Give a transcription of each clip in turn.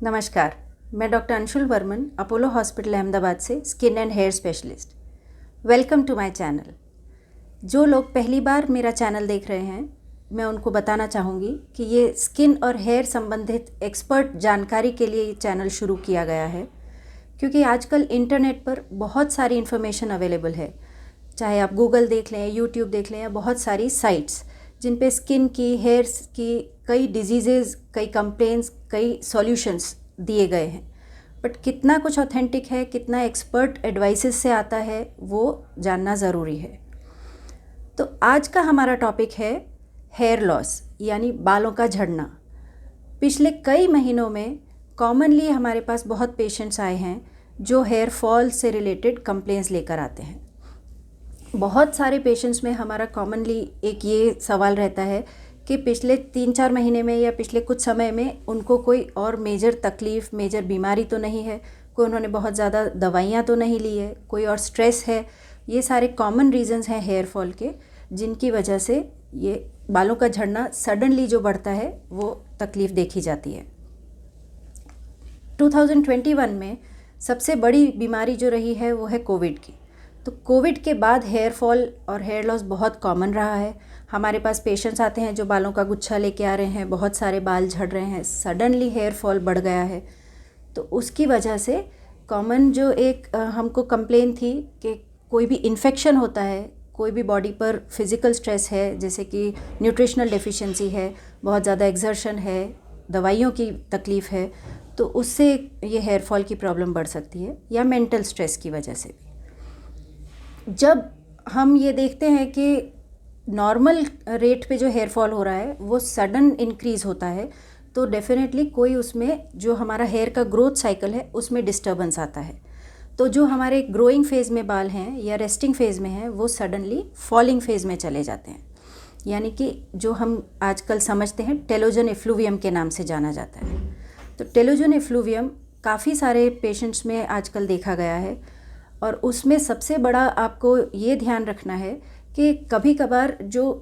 नमस्कार, मैं doctor Anshul Varman, Apollo hospital Ahmedabad से skin and hair specialist. Welcome to my channel. जो लोग पहली बार मेरा चैनल देख रहे हैं, मैं उनको बताना चाहूँगी कि ये स्किन और हेयर संबंधित एक्सपर्ट जानकारी के लिए ये चैनल शुरू किया गया है, क्योंकि आजकल इंटरनेट पर बहुत सारी इन्फॉर्मेशन अवेलेबल है। चाहे आप गूगल देख लें, यूट्यूब देख लें या बहुत सारी साइट्स जिन पे स्किन की, हेयर्स की कई डिजीज़ेज़, कई कंप्लेंट्स, कई सॉल्यूशंस दिए गए हैं। बट कितना कुछ ऑथेंटिक है, कितना एक्सपर्ट एडवाइसेस से आता है, वो जानना ज़रूरी है। तो आज का हमारा टॉपिक है हेयर लॉस, यानी बालों का झड़ना। पिछले कई महीनों में कॉमनली हमारे पास बहुत पेशेंट्स आए हैं जो हेयर फॉल से रिलेटेड कंप्लेंट्स लेकर आते हैं। बहुत सारे पेशेंट्स में हमारा कॉमनली एक ये सवाल रहता है कि पिछले 3-4 महीने में या पिछले कुछ समय में उनको कोई और मेजर तकलीफ़, मेजर बीमारी तो नहीं है, कोई उन्होंने बहुत ज़्यादा दवाइयाँ तो नहीं ली है, कोई और स्ट्रेस है। ये सारे कॉमन रीज़न्स हैं हेयर फॉल के, जिनकी वजह से ये बालों का झड़ना सडनली जो बढ़ता है वो तकलीफ़ देखी जाती है। 2021 में सबसे बड़ी बीमारी जो रही है वो है कोविड की। तो कोविड के बाद हेयर फॉल और हेयर लॉस बहुत कॉमन रहा है। हमारे पास पेशेंट्स आते हैं जो बालों का गुच्छा लेके आ रहे हैं, बहुत सारे बाल झड़ रहे हैं, सडनली हेयर फॉल बढ़ गया है। तो उसकी वजह से कॉमन जो एक हमको कंप्लेन थी कि कोई भी इन्फेक्शन होता है, कोई भी बॉडी पर फिज़िकल स्ट्रेस है, जैसे कि न्यूट्रिशनल डेफिशिएंसी है, बहुत ज़्यादा एक्सर्शन है, दवाइयों की तकलीफ़ है, तो उससे ये हेयर फॉल की प्रॉब्लम बढ़ सकती है, या मेंटल स्ट्रेस की वजह से भी। जब हम ये देखते हैं कि नॉर्मल रेट पे जो हेयर फॉल हो रहा है वो सडन इंक्रीज़ होता है, तो डेफिनेटली कोई उसमें जो हमारा हेयर का ग्रोथ साइकिल है उसमें डिस्टर्बेंस आता है। तो जो हमारे ग्रोइंग फेज़ में बाल हैं या रेस्टिंग फेज़ में हैं, वो सडनली फॉलिंग फेज़ में चले जाते हैं, यानी कि जो हम आजकल समझते हैं टेलोजन एफ्लूवियम के नाम से जाना जाता है। तो टेलोजन एफ्लूवियम काफ़ी सारे पेशेंट्स में आजकल देखा गया है, और उसमें सबसे बड़ा आपको ये ध्यान रखना है कि कभी कभार जो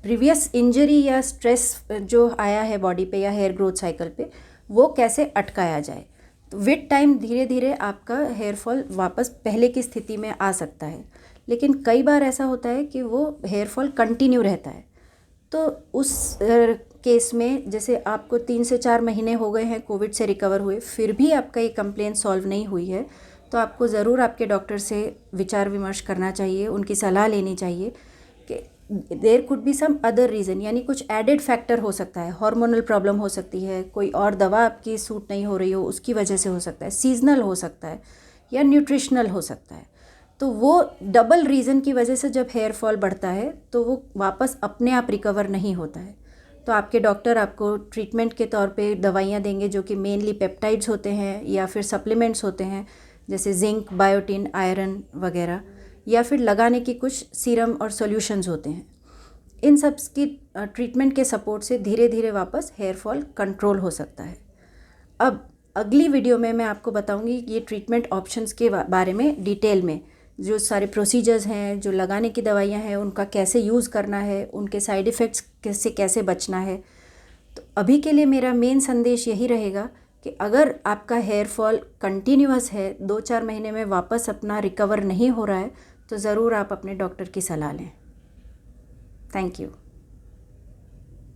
प्रीवियस इंजरी या स्ट्रेस जो आया है बॉडी पे या हेयर ग्रोथ साइकिल पे, वो कैसे अटकाया जाए। तो विद टाइम धीरे धीरे आपका हेयर फॉल वापस पहले की स्थिति में आ सकता है, लेकिन कई बार ऐसा होता है कि वो हेयर फॉल कंटिन्यू रहता है। तो उस केस में जैसे आपको 3 से 4 महीने हो गए हैं कोविड से रिकवर हुए, फिर भी आपका ये कंप्लेंट सॉल्व नहीं हुई है, तो आपको ज़रूर आपके डॉक्टर से विचार विमर्श करना चाहिए, उनकी सलाह लेनी चाहिए कि there could be some other reason, यानी कुछ एडेड फैक्टर हो सकता है, हार्मोनल प्रॉब्लम हो सकती है, कोई और दवा आपकी सूट नहीं हो रही हो उसकी वजह से हो सकता है, सीजनल हो सकता है, या न्यूट्रिशनल हो सकता है। तो वो डबल रीज़न की वजह से जब हेयर फॉल बढ़ता है तो वो वापस अपने आप रिकवर नहीं होता है। तो आपके डॉक्टर आपको ट्रीटमेंट के तौर पे दवाइयाँ देंगे जो कि मेनली पेप्टाइड्स होते हैं या फिर सप्लीमेंट्स होते हैं, जैसे जिंक, बायोटिन, आयरन वगैरह, या फिर लगाने की कुछ सीरम और सॉल्यूशंस होते हैं। इन सब की ट्रीटमेंट के सपोर्ट से धीरे धीरे वापस हेयर फॉल कंट्रोल हो सकता है। अब अगली वीडियो में मैं आपको बताऊंगी ये ट्रीटमेंट ऑप्शंस के बारे में डिटेल में, जो सारे प्रोसीजर्स हैं, जो लगाने की दवाइयाँ हैं, उनका कैसे यूज़ करना है, उनके साइड इफ़ेक्ट्स से कैसे बचना है। तो अभी के लिए मेरा मेन संदेश यही रहेगा कि अगर आपका हेयर फॉल कंटिन्यूअस है, 2-4 महीने में वापस अपना रिकवर नहीं हो रहा है, तो ज़रूर आप अपने डॉक्टर की सलाह लें। Thank you.